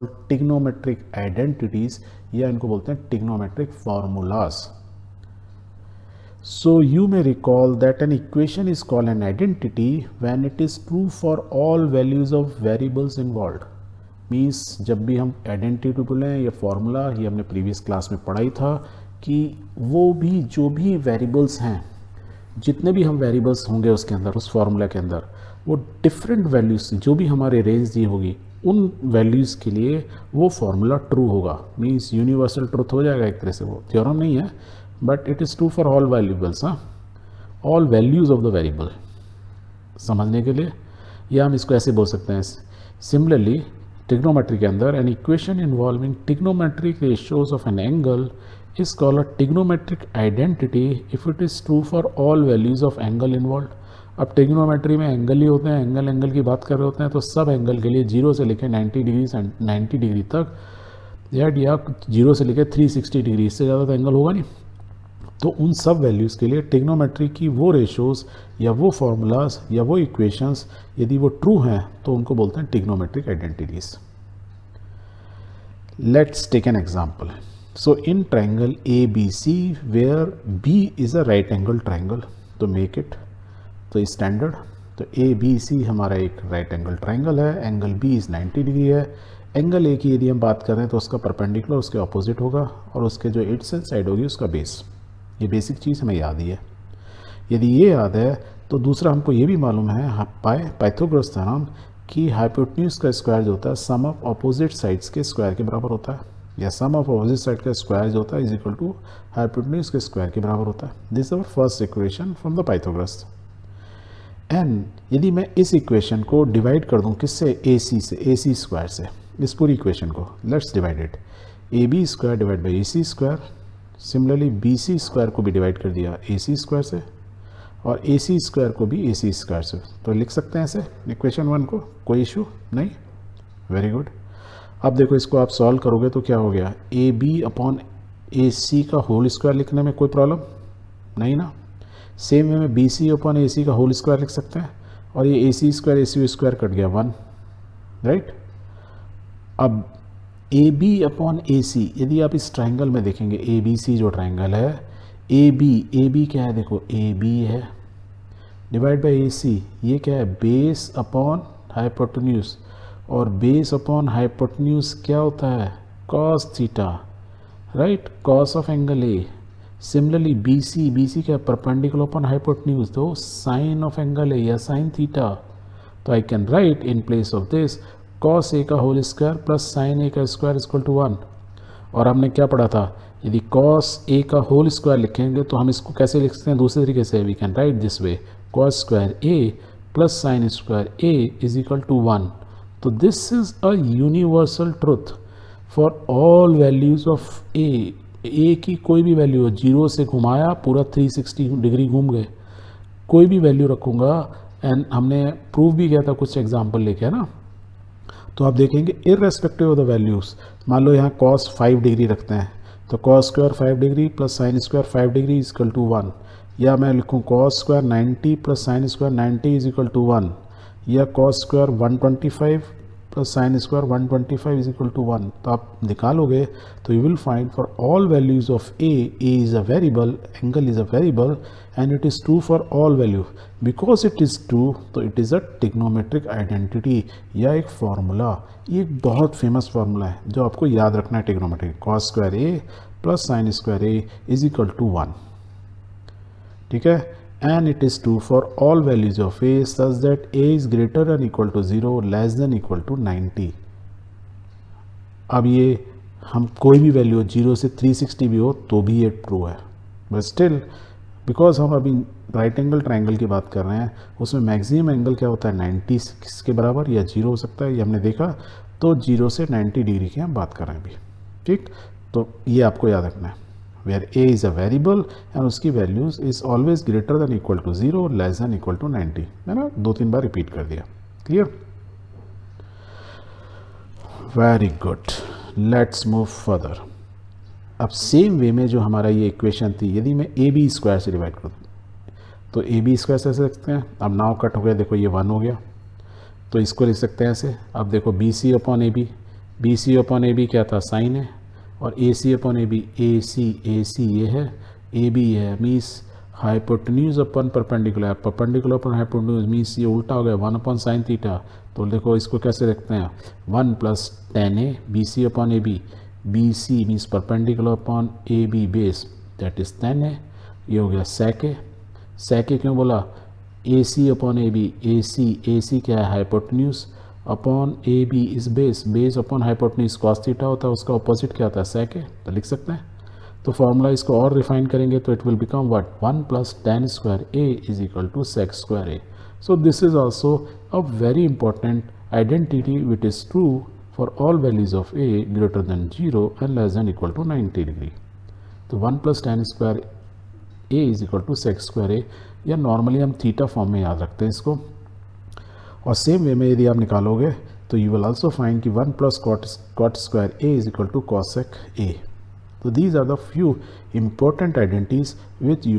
Trigonometric identities या इनको बोलते हैं trigonometric formulas. So you may recall that an equation is called an identity when it is true for all values of variables involved. Means जब भी हम identity बोलें या फॉर्मूला, ये हमने प्रीवियस क्लास में पढ़ा ही था कि वो भी जो भी वेरिएबल्स हैं, जितने भी हम वेरिएबल्स होंगे उसके अंदर, उस फार्मूला के अंदर, वो डिफरेंट वैल्यूज़ जो भी हमारे रेंज दी होगी उन वैल्यूज़ के लिए वो फार्मूला ट्रू होगा. मीन्स यूनिवर्सल ट्रुथ हो जाएगा एक तरह से. वो थ्योरम नहीं है but it is true for all valuables. All values of the variable समझने के लिए, या हम इसको ऐसे बोल सकते हैं. सिमिलरली ट्रिग्नोमेट्री के अंदर an equation involving trigonometric ratios of an angle is called a trigonometric identity if it is true for all values of angle involved. अब ट्रिग्नोमेट्री में एंगल ही होते हैं, एंगल की बात कर रहे होते हैं, तो सब एंगल के लिए 0 से लेकर 90 डिग्री तक, या 0 से लेकर 360 डिग्री, इससे ज़्यादा तो एंगल होगा नहीं. तो उन सब वैल्यूज़ के लिए ट्रिग्नोमेट्री की वो रेशोज़ या वो फार्मूलाज या वो इक्वेशंस यदि वो ट्रू हैं तो उनको बोलते हैं trigonometric identities. Let's take an example. So in triangle ABC where B is a right angle triangle, तो make it, तो स्टैंडर्ड, तो ABC हमारा एक राइट एंगल ट्राइंगल है, एंगल B इज़ 90 डिग्री है. एंगल A की यदि हम बात कर रहे हैं तो उसका परपेंडिकुलर उसके ऑपोजिट होगा और उसके जो एडजेसेंट साइड होगी उसका बेस. ये बेसिक चीज़ हमें याद ही है. यदि ये याद है तो दूसरा हमको ये भी मालूम है पाइथागोरस थ्योरम कि हाइपोटेन्यूज का स्क्वायर जो होता है सम ऑफ अपोजिट साइड्स के स्क्वायर के बराबर होता है, या सम ऑफ अपोजिट साइड का स्क्वायर जो होता है इज इक्वल टू हाइपोटेन्यूज के स्क्वायर के बराबर होता है. This is our first equation from the Pythagoras. And यदि मैं इस इक्वेशन को डिवाइड कर दूं किससे, AC से, AC स्क्वायर से, इस पूरी इक्वेशन को let's divide it. AB square divide by AC square. Similarly BC square को भी डिवाइड कर दिया AC स्क्वायर से, और AC स्क्वायर को भी AC स्क्वायर से. तो लिख सकते हैं ऐसे इक्वेशन 1 को, कोई इशू नहीं. Very good. अब देखो इसको आप सॉल्व करोगे तो क्या हो गया, AB अपॉन AC का होल स्क्वायर लिखने में कोई प्रॉब्लम नहीं ना. सेम वे में BC अपॉन AC का होल स्क्वायर लिख सकते हैं, और ये AC square AC square cut गया 1, राइट. अब AB अपॉन AC यदि आप इस ट्राइंगल में देखेंगे, ABC जो ट्राइंगल है, AB क्या है, देखो AB है, डिवाइड बाई AC ये क्या है, बेस अपॉन हाइपोटेन्यूज, और बेस अपॉन हाइपोटेन्यूज क्या होता है, cos theta, right, cos of angle A. Similarly BC क्या है, परपेंडिकुलर अपॉन हाइपोटेन्यूज, तो साइन ऑफ एंगल ए या साइन थीटा. तो I can write in place of this cos A का whole square plus sine A का square equal to 1. और हमने क्या पढ़ा था, यदि कॉस ए का होल स्क्वायर लिखेंगे तो हम इसको कैसे लिख सकते हैं, दूसरे तरीके से. We can write this way, cos square A plus sine square A is equal to 1. तो this is a universal truth for all values of A. A की कोई भी वैल्यू हो, 0 से घुमाया पूरा 360 डिग्री घूम गए, कोई भी वैल्यू रखूँगा. एंड हमने प्रूव भी किया था कुछ एग्जाम्पल लेके, है ना. तो आप देखेंगे इररेस्पेक्टिव ऑफ द वैल्यूज़, मान लो यहाँ कॉस 5 डिग्री रखते हैं तो cos square 5 degree plus sine square 5 degree is equal to 1, या मैं लिखूँ cos square 90 plus sine square 90 is equal to 1, या cos square 125 plus sine square 125 is equal to 1. तो आप निकालोगे तो you will find for all values of A is a variable, angle is a variable, and it is true for all value. Because it is true तो it is a trigonometric identity या एक formula. ये एक बहुत famous formula है जो आपको याद रखना है. Trigonometric cos square A plus sine square A is equal to 1, ठीक है. And it is true for all values of A such that A is greater than equal to 0 less than equal to 90. अब ये हम कोई भी value 0 से 360 भी हो तो भी ये ट्रू है, बट स्टिल बिकॉज हम अभी राइट एंगल ट्राइंगल की बात कर रहे हैं, उसमें मैक्सिमम एंगल क्या होता है 90 के बराबर या 0 हो सकता है, ये हमने देखा. तो 0 से 90 डिग्री की हम बात कर रहे हैं अभी, ठीक. तो ये आपको याद रखना है, where A is a variable and उसकी values is always greater than equal to 0 less than equal to 90, है ना. 2-3 बार रिपीट कर दिया, clear. Very good. Let's move further. अब सेम वे में जो हमारा ये इक्वेशन थी, यदि मैं ए बी स्क्वायर से डिवाइड कर दूँ तो ए बी स्क्वायर से सकते हैं. अब नाव कट हो गया, देखो ये 1 हो गया, तो इसको लिख सकते हैं ऐसे. अब देखो BC upon AB, B C upon A B क्या था, साइन है, और ए सी अपॉन ए सी ये है, ए बी है, मीन्स हाइपोटेन्यूज अपन perpendicular, perpendicular upon hypotenuse means ये उल्टा हो गया 1 अपॉन साइन थीटा। तो देखो इसको कैसे रखते हैं, 1 plus ten A B C upon A B C means perpendicular upon A B base that is 10 A, ये हो गया सेक ए क्यों बोला, ए सी अपॉन ए सी क्या है, hypotenuse upon A B is base upon hypotenuse cos theta होता है, उसका ऑपोजिट क्या होता है, सेक है, तो लिख सकते हैं। तो फॉर्मूला इसको और रिफाइन करेंगे तो it will become what, 1 plus tan square A is equal to sec square A. So this is also a very important identity which is true for all values of A greater than 0 and less than equal to 90 degree. तो 1 plus tan square A is equal to sec square A, या normally हम theta form में याद रखते हैं इसको। और same way में यदि आप निकालोगे तो यू विल आल्सो फाइंड कि 1 plus cot square A is equal to cosec A. So these are the few important identities which you